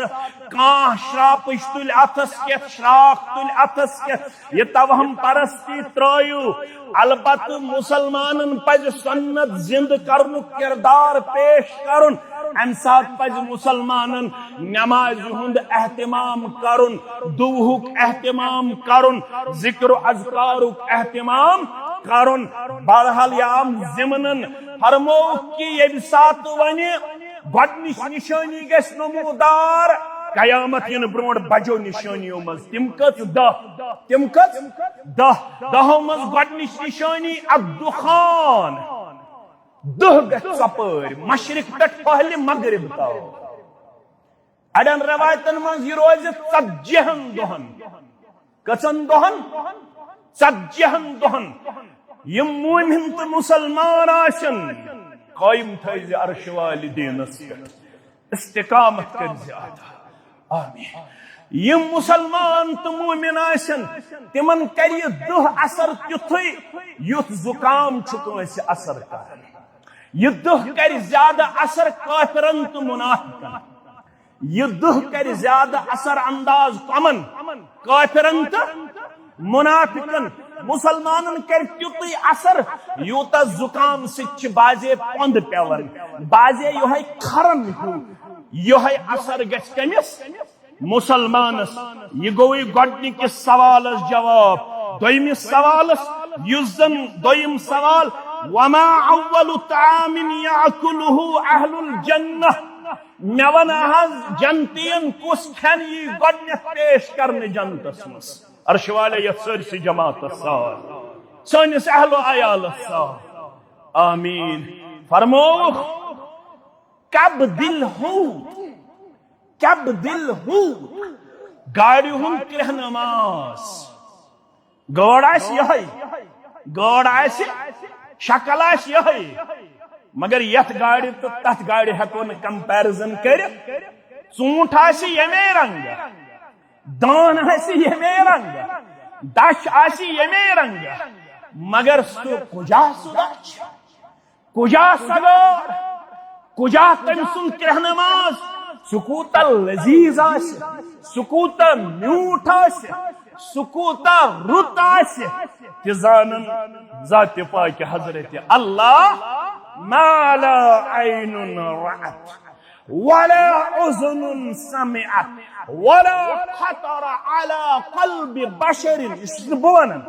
کان شراپچ تل اتھس کیت شراک تل اتھس کیت یہ توہم پرستی ترایو البت مسلمانن پز سنت زند کرن کردار پیش کرن ام سات پز مسلمانن نماز ہند اہتمام کرن دوہک اہتمام کرن ذکر و اذکارک اہتمام کرن بہرحال یام زمنن فرمو کہ یہ سات ونی گۄڈنِچ نشانی گژھِ نمودار قیامت ین برونٹ بجو نشانیوں مز تم کت دہو مز گۄڈنِچ نشانی الدخان دہ گژھِ ژۄپٲرۍ مشرق پٮ۪ٹھ پہلہِ مغرب تام اڑین روایتن مز یہ روزِ 40 دۄہن کٔژن دۄہن 40 دۄہن یم مومن تو مسلمان آسن قائم تھیز عرش والی دینس استقامت کر زیادہ آمین یم مسلمان تو مومن آسن تمن کری دہ اثر تیتھے یوت زکام چھکانس اثر کر یہ دہ کر زیادہ اثر کافرن تو منافقن یہ دہ کر زیادہ اثر انداز کمن کافرن تو منافقن مسلمانن کر تیوتی اثر یوتا زکام سچ بازے پند پیون بازے یہ کھرن ہو یہ اثر گژھِ کمس مسلمانس یہ گوئی گۄڈنِکِس سوالس جواب دویمس سوالس یُس زن دویم سوال وما اول طعام یاکلہ اہل الجنہ مے ون حظ جنتین کس کھین یہ گۄڈنیتھ پیش کرنے جنتس مس عرش والے یہ سرسی جماعت ساتھ سنس اہل و عیال ساتھ آمین فرمو کب دل ہو گاڑی ہن کرہ نماز گاڑ آس یہ گاڑ آس شکل آس یہ مگر یت گاڑی تو تت گاڑی ہیکو نہ کمپیرزن کر ژوٗنٛٹھ آسہِ ییٚمے رنگ دان آسی یمے رنگ دش آسی یمے رنگ مگر سو کجا سو دچ کجا سگار کجا تم سن کرہ نماز سکوتا لذیذ آس سکوتا میوٹ آس سکوتا رت آس تزانن ذات پاک حضرت اللہ ما لا عین رأت ولا اذن سمعت ولا خطر على قلب بشر اسبونا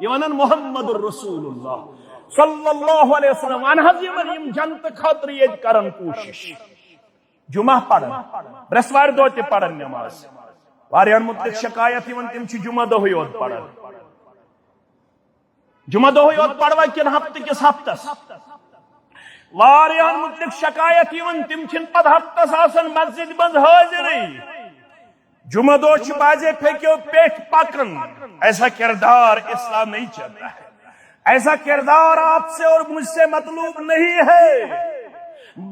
یونن محمد رسول اللہ صلی اللہ علیہ وسلم انہذ یم جنت خاطر یہ کرن کوشش جمعہ پڑھن برسوار دو تے پڑھن نماز واریاں متعلق شکایت یون تم چھ جمعہ دو یوت پڑھن جمعہ دو یوت پڑھوا کن ہفتہ کس ہفتس واریاں متعلق شکایت یون تم چھن پد ہفتس آسن مسجد بند حاضری جمعہ دو چھ بازے پھیکیو پیٹ پکن ایسا کردار اسلام نہیں چاہتا ہے ایسا کردار آپ سے اور مجھ سے مطلوب نہیں ہے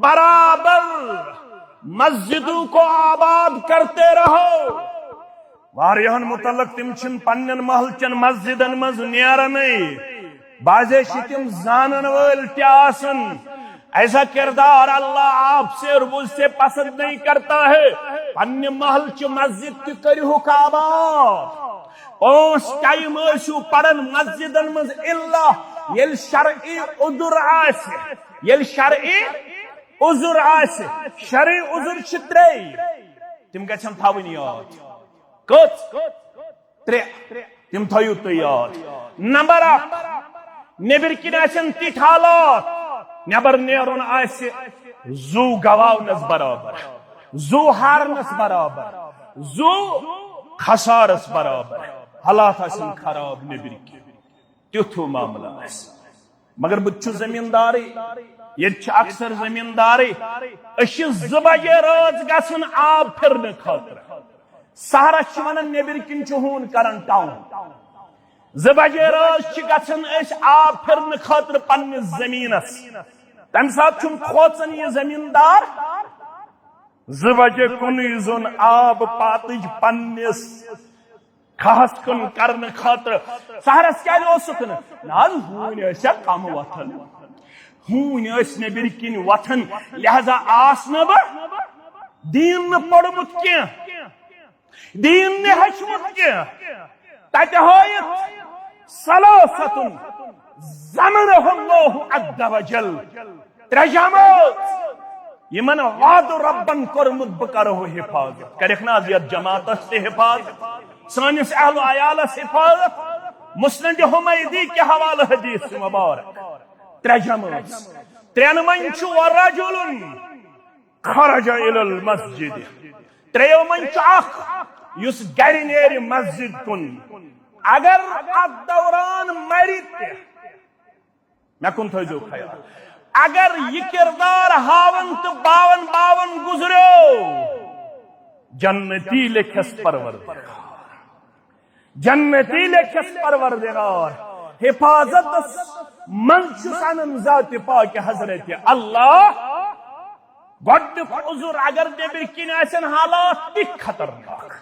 برابر مسجدوں کو آباد کرتے رہو واریاں متعلق تم چھن پنن محل چن مسجدن مز نیرنے بازے شتم زانن ول تیاسن ایسا کردار اللہ آپ سے اور مجھ سے پسند نہیں کرتا ہے پن محل چ مسجد کی کریو آباد پانچ ٹائم ٲسِو پڑھن مسجدن مز اللہ یل شرعی عذر آس یل شرعی عذر آس شرعی عذر چھ ترے تم گژھن تھاوٕنۍ یاد کٔژ ترے تم تھٲیِو تُہۍ یاد نمبر اکھ نیبر کن آسن تِتھۍ حالات نیبر نیرُن آسہِ زو گواونس برابر زو ہارنس برابر زو خسارس برابر حالات آسن خراب نیبر کی تیتھو معاملہ آس مگر بچ زمینداری یہ اکثر زمینداری اش زٕ بجے رٲژ گژھن آب پھرنہٕ خٲطرٕ سہرس ونان نیبر کن ہون کران ٹاؤن زٕ بجے رٲژ چھ گژھن أسۍ آب پھرنہٕ خٲطرٕ پننس زمینس تمہ سات چھم کھوژان یہ زمیندار زٕ بجے کُنُے زوٚن آب پاتٕج پننس کھہس کن کرنے خاطر سہرس کیا اوسُکھ نہ ہوٗنۍ ٲسیا کم وتھان ہوٗنۍ ٲسۍ نیبر کن وتھان لہذا آس نہٕ بہٕ دیٖن نہٕ پوٚرمُت کینٛہہ دیٖن نہٕ ہیٚچھمُت کینٛہہ تتہِ ہٲیِتھ ثلاثة ضمنهم الله عز وجل ترٛےٚ جمٲژ یمن وعد ربن کوٚرمُت بہٕ کرہو حفاظت کرکھ نہ حظ یتھ جماعتس تہِ حفاظت سانس اہل و عیالس حفاظت مسند حمیدی کے حوالہ حدیث مبارک ترٛےٚ جمٲژ ترٛٮ۪ن منٛز چھُ ورجل خرج الى المسجد ترٛیو منٛز چھُ اکھ یُس گرِ نیرِ مسجد کُن اگر اتھ دوران مرِ تہِ مےٚ کُن تھٲیزیو خیال اگر یہ کردار ہاون تو باون باون گزریو جنتی لکھس پروردگار جنتی لکھس پروردگار حفاظت منچ سنن ذات پاک حضرت اللہ گۄڈنیُک عذر اگر نیبر کن آسن حالات تہِ خطرناک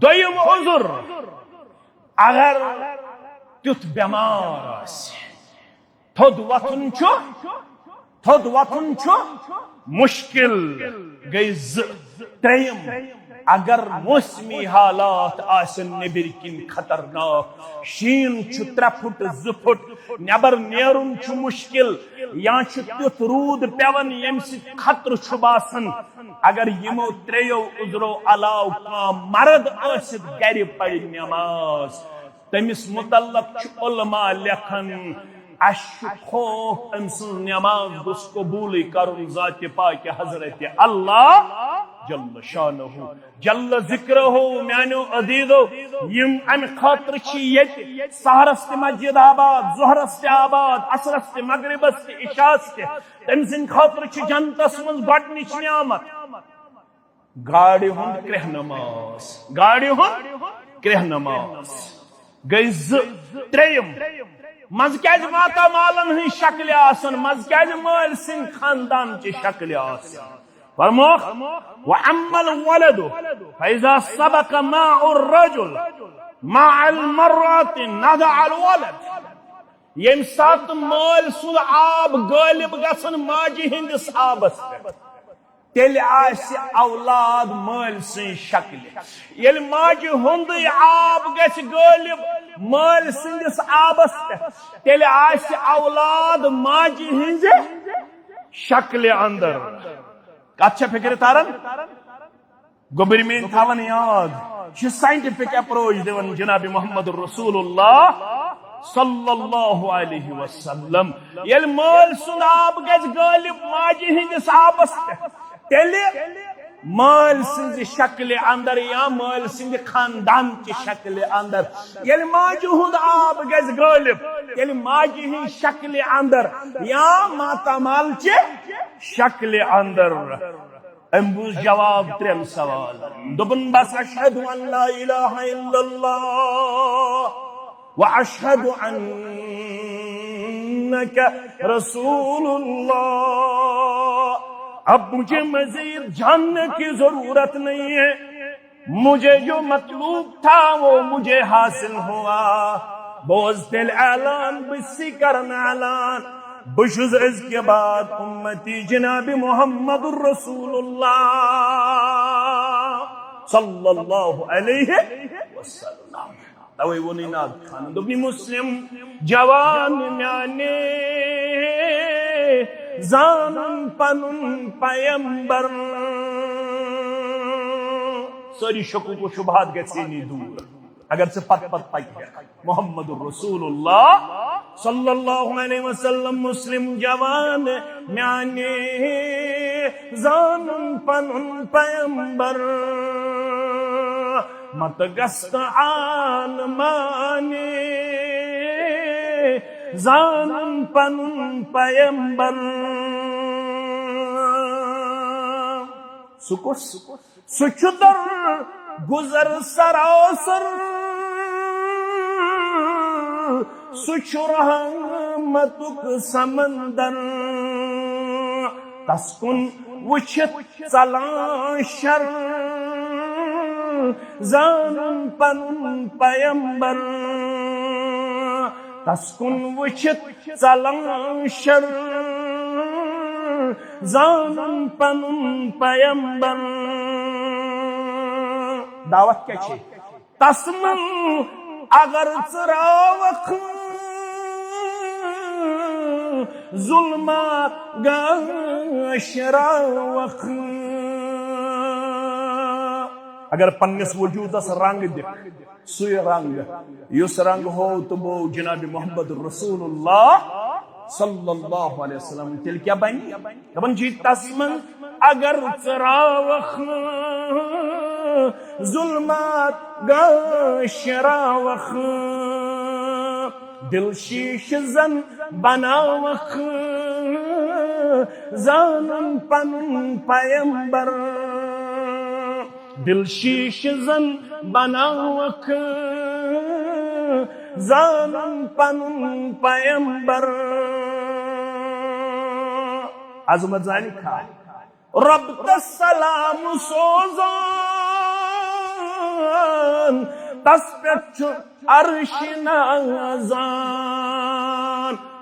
دوٚیِم عذر اگر تیُتھ بٮ۪مار آسہِ تھوٚد وتھن چھُ مشکل گئی ترٛیٚیِم اگر موسمی حالات آسن نیبر کن خطرناک شین چھُ 3 فٹ 2 فٹ نیبر نیرُن چھُ مشکل یا چھُ تیُتھ روٗد پیوان ییٚمہِ سۭتۍ خطرٕ چھُ باسان اگر یمو ترٛیٚیو عذرو علاوٕ کانٛہہ مرد ٲسِتھ گرِ پرِ نماز تٔمِس متعلق چھُ علما لیکھان اش خوف ام سن نماز گوٚژھ قبوٗلٕے کرُن ذات پاک حضرت اللہ جل شانہ جل ذکرہ میانو عزیزو یم ام خاطر چھ یت سحرس تہ مسجد آباد ظہرس تہ آباد عصرس تہ مغربس تہ عشاءس تہ تم سن خاطر چھ جنتس من گۄڈنِچ نعمت گاڑِ ہُنٛد کرٛیٚہ نماز گاڑِ ہُنٛد کرٛیٚہ نماز گٔے 2 ترٛیٚیِم مز کیٛازِ ماتامالن ہٕنٛز شکلہِ آسن مز کیٛازِ مٲلۍ سٕنٛدۍ خاندان چہِ شکلہِ آسن فرموخ وَأَمَّا الْوَلَدُ فَإِذَا سَبَقَ مَاءُ الرَّجُلِ مَعَ الْمَرَّةِ نَدَعَ الْوَلَدِ یم سات مال سن آب غالب گژھن ماجہ ہندس آبس تیل آس اولاد مال سن شکل یل ماجہ ہند آب گژھ غالب مال سندس آبس تیل آس اولاد ماجہ ہند شکل اندر کت فکر تارن گوبر مین تھاون یاد سائنٹفک اپروچ دون جناب محمد رسول اللہ صلی اللہ علیہ وسلم یل مال سن آب گژھ غالب ماجہ ہندس آبس تیل مال سند شکل اندر یا مال سند خاندان کی شکل اندر یل ماجہ ہند آب گژھ غالب تیل ماجہ ہند شکل اندر یا ماتامال چہ شکل اندر امبوز جواب ترین سوال دبن بس اشہد ان لا الہ الا اللہ واشہد انک رسول اللہ اب مجھے مزید جاننے کی ضرورت نہیں ہے مجھے جو مطلوب تھا وہ مجھے حاصل ہوا بوز دل اعلان بسی کرن اعلان بشز از کے بعد امتی جناب محمد الرسول اللہ صلی اللہ علیہ وسلم توئی ونی ناد خان دبنی مسلم جوان میانے زانن پنن پیمبر ساری شکوک و شبہات گژھنی دور اگر سے پت پک محمد الرسول اللہ صلی اللہ علیہ وسلم مسلم جوان میانے زانن پنن پیمبر مت گست آن مانے زانن پنن پیمبر سکس سچدر گزر سراسر سچ رحمتک سمندر تسکن وچھت ژلان شر زانن پنن پیمبر تسکن وچھت ژلان شر زانن پنن پیمبر دعوت کیا چھے تسمن اگر چراوخ ظلمات گاشراوخ اگر پنس وجودس رنگ دکھ سوی رنگ یس رنگ ہو تو وہ جناب محمد رسول اللہ صلی اللہ علیہ وسلم تیل کیا بنی دبن جی تسمن اگر چراوخ ظلمات گاشراوخ دل شیش زن بناوخ زانن پنن پیمبر دل شیش زن بناوخ زانن پنن پیمبر عظمت زانی کھا رب تسلام سوزان تس پہ عرش نازان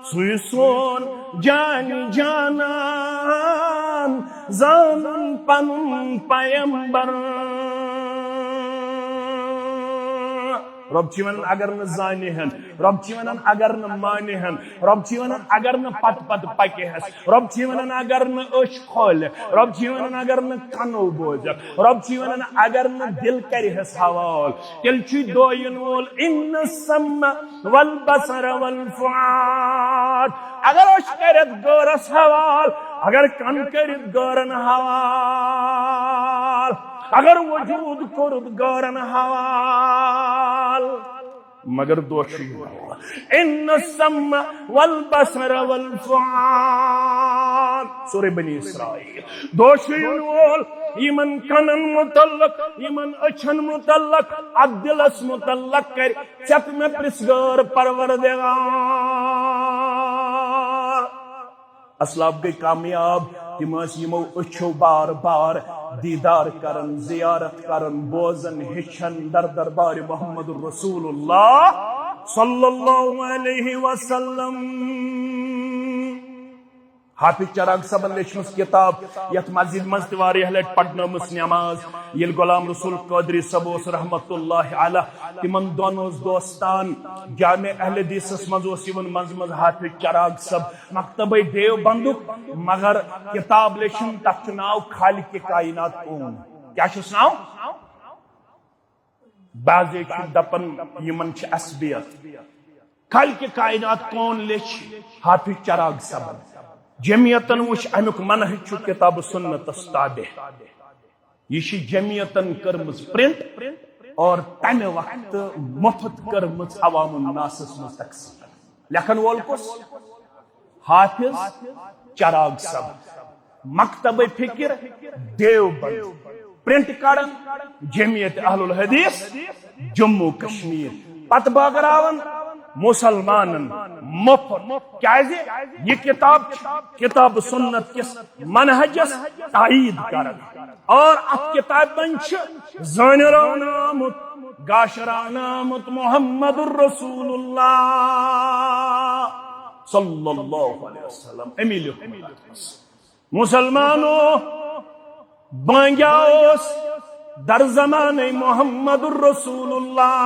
سوی سون جانی جانان زانن پنن پیمبر رب چی ونن اگر نہ زانی ہن رب چی ونن اگر نہ مانی ہن رب چی ونن اگر نہ پت پت پکے ہس رب چی ونن اگر نہ اش کھول رب چی ونن اگر نہ کنو بوج رب چی ونن اگر نہ دل کری ہس حوال تیل چی دوین وول ان السمع والبصر والفؤاد اگر اش کرت گورس حوال اگر کن کرت گورن حوال اگر وجود کرد گورن حوال مگر دوشی ان السمع والبصر والفؤاد سورہ بنی اسرائیل دوشی وول یمن کنن متعلق یمن اچھن متعلق عدلس متعلق کر چت میں پرسگار پروردگار اسلاف گئی کامیاب تم یمو اچھو بار بار دیدار کرن زیارت کرن بوزن ہچن در دربار محمد الرسول اللہ صلی اللہ علیہ وسلم. حافظ چراغ صبن لیچمس کتاب یت مسجد مز تواریہ لٹ پڑھنمس نماز یل غلام رسول قادری صاحب اس رحمت اللہ علیہ تمن دون دوستان جامع اہل حدیث مز مز حافظ چراغ صاحب مکتبہ دیو بندک مگر کتاب لیچن تک ناو خالق کائنات کون کیا چھس ناو بعض دپن یمن چھ اسبیت خالق کائنات کون لیچ حافظ چراغ صاحب جمعیتن وچ امیک منہج چھ کتاب سنت تابع یہ جمعیتن کرمز پرنٹ اور تمہ وقت مفت کرمز عوام الناس مز تقسیم لکھن وول کس حافظ چراغ صاحب مکتبہ فکر دیوبند پرنٹ کڑن جمعیت اہل الحدیث جموں کشمیر پت باگراون مسلمانن مفت کیازِ یہ کتاب سنت کس منہجس تائید کرن اور ات کتاب منچ زانران آمت گاشران آمت محمد الرسول اللہ صلی اللہ علیہ وسلم امیلی مسلمانو بانگیاؤس در زمان محمد الرسول اللہ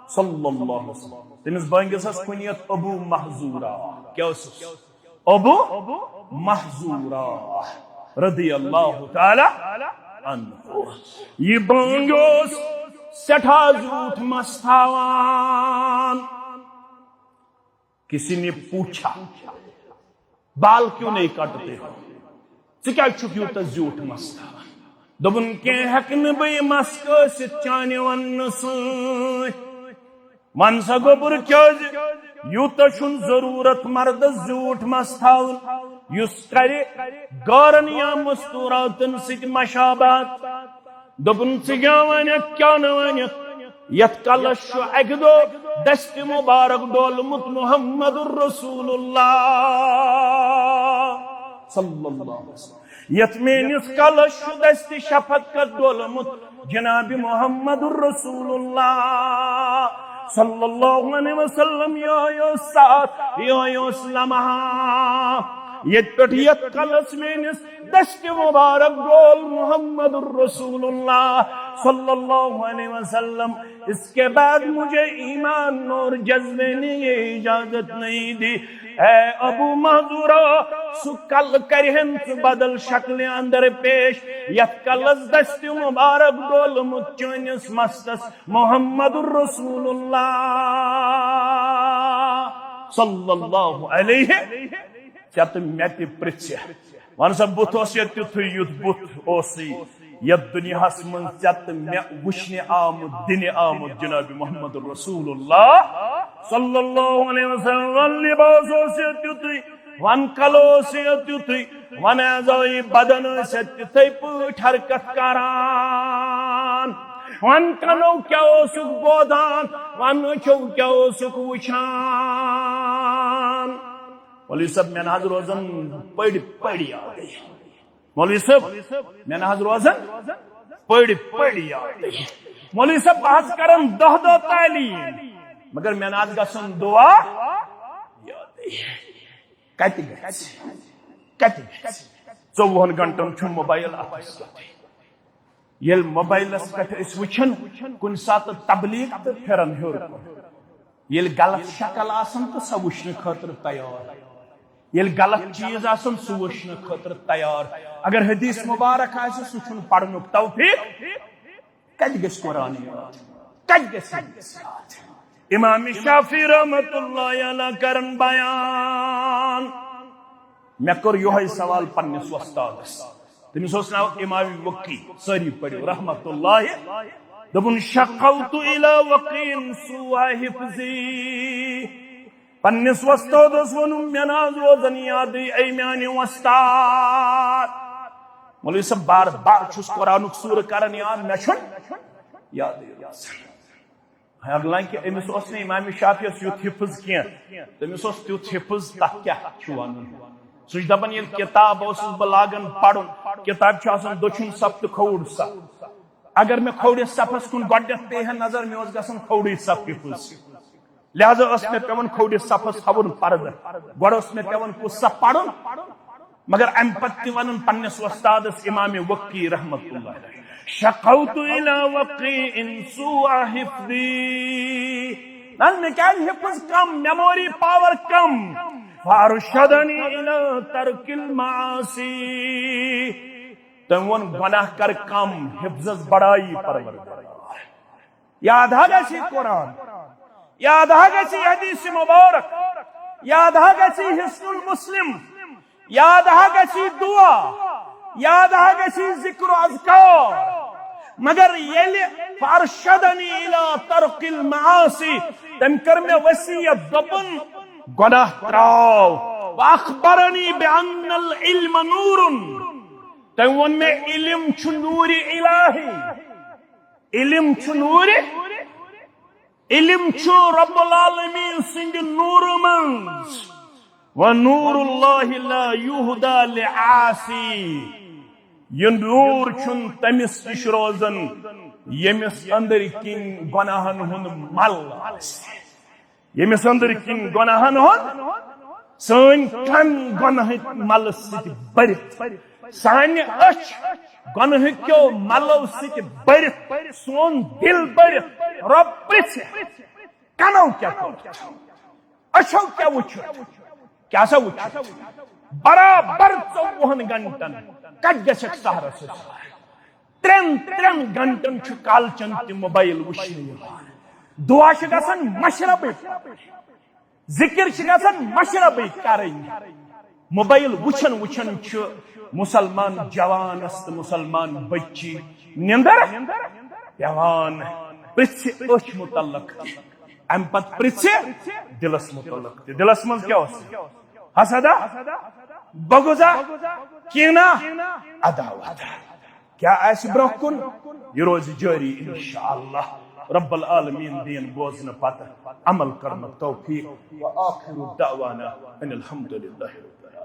صلی اللہ علیہ وسلم تمس بانگس اس کنیت ابو محذورہ کیا اس ابو محذورہ رضی اللہ تعالی عنہ یہ بانگس سٹھا زوٹ مستاوان کسی نے پوچھا بال کیوں نہیں کاٹتے ہو کیا چھکیو تا زیوٹ مستاوان دبن کے حکن بی مسکو ست چانے ون سوئی منسا گوبر کیاز یوتا شن ضرورت مرد زیوٹ مستاون یس کرے گارن یا مستوراتن ست مشابات دبن سگاوانیت کیا نوانیت یت کلش اک دو دست مبارک دولمت محمد الرسول اللہ صلی اللہ علیہ وسلم یت مینس کلش دست شفقت دولمت جناب محمد الرسول اللہ صلی اللہ علیہ وسلم یا ساتھ یا لمحہ یت پٹیت کلس مینس دست مبارک دول محمد الرسول اللہ صلی اللہ علیہ وسلم. اس کے بعد مجھے ایمان اور جذبے نے یہ اجازت نہیں دی اے ابو محذورہ سو کل کرہن بدل شکل اندر پیش یت کلس دست مبارک دول مچونس مستس محمد الرسول اللہ صلی اللہ علیہ چت میت پرچھ ون سا بت یت یت بت اوسی یت دنیا من چت مے وچھنے آمد دن آمد جناب محمد الرسول اللہ صلی اللہ علیہ وسلم ون لباس یت ون کلو یت ون اعضائی بدن تتھے پٲٹھۍ حرکت کران ون کنو کیا اوسک بودان ون اچھو کیا اوسک وچھان. مولوی صاحب میں ناظر روزن پڑی آ گئی مولوی صاحب میں ناظر روزن پڑی آ گئی مولوی صاحب بحث کرن دہ تعلیم مگر میں ناظر گسن دعا کت گھس 24 گھنٹن چھ موبائل اتھس یل موبائلس پہ وچھن کن سات تبلیغ تو پھرن ہیور یل غلط شکل آسن تو سہ وچھنے خاطر تیار یل غلط چیز آسن سہ وچھنے خاطر تیار اگر حدیث مبارک آسہ سہ چھن پڑھنک توفیق کت گژھِ قرآن یاد کت گژھِ امام شافعی رحمت اللہ علیہ کرن بیان میں کر یہ سوال پنس وستادس تمس ناو امام وقی ساری پڑھو رحمت اللہ دبن شقوت الى وقین سوء حفظی پنس وستادس ونم مناز روزن یادی اے میانی وستاد مولوی صاحب بار بار چھس قرآنک سور کرن یاد میں چھن یاد حالانکہ امس امام شافعی یوت حفظ کی تمس تیت حفظ تک کیا ون سہ دپان یل کتاب اوسس بہ لاگان پرن کتاب چھ آسان دچھن صف تو کھوڑ صف اگر میں کھوڑس صفس کن گۄڈنیتھ پیٚیہِ ہا نظر مےٚ اوس گژھان کھوڑٕے صف حفظ لہذا ٲس مےٚ پیٚوان کھوڑس صفس تھاوُن پردٕ گۄڈٕ اوس مےٚ پیٚوان کُس صف پرُن مگر امہ پتہٕ تہِ ونُن پننس وۄستادس امام وقی رحمت اللہ علیہ شقوت الى وقی سوء حفظی مےٚ کیٛازِ حفظ کم میموری پاور کم فارشدنی الى ترک المعاصی تم ون گناہ کر کم حفظس بڑائی پروردگار یاد ہا گژھی قرآن یاد ہا گژھی حدیث مبارک یاد ہا گژھی حسن المسلم یاد ہا گژھی دعا یاد ہا گژھی ذکر و اذکار مگر یلی فارشدنی الى ترک المعاصی تم کر میں وصیت دپن گناہ تراو واخبرنی بان العلم نور تم ون میں علم چھ نور الہی علم چھ نور علم چھ رب العالمین سند نور منز ونور اللہ لا یہدا لعاسی یہ نور چھن تمس نش روزن یمس اندر کن گناہن ہند مل یمس اندر کن گناہن ہند سن کن گناہ مل ست برت سانہ اچھ گناہ کیو ملو ست برت سون دل برت رب پرژھ کنو کیا اچھو کیا وچھ کیا سا وچھ برابر 24 گھنٹن کٹ گھک سہرس ترین گھنٹن کالچن تہ موبائل وچھن دعا گھان مشرب ذکر گھان مشرب کریں موبائل وچھن وچھن مسلمان جوانس تو مسلمان بچی نندر پیوان پرژھ أچھ متعلق ام پت پرژھ دلس متعلق دلس من کیا حسدا بغضا کینا عداوت کیا ایسے برہ کن یہ روز جاری انشاءاللہ رب العالمین دین بوزن پتہ عمل کرنا توفیق وآخر دعوانا ان الحمد للہ رب العالمین.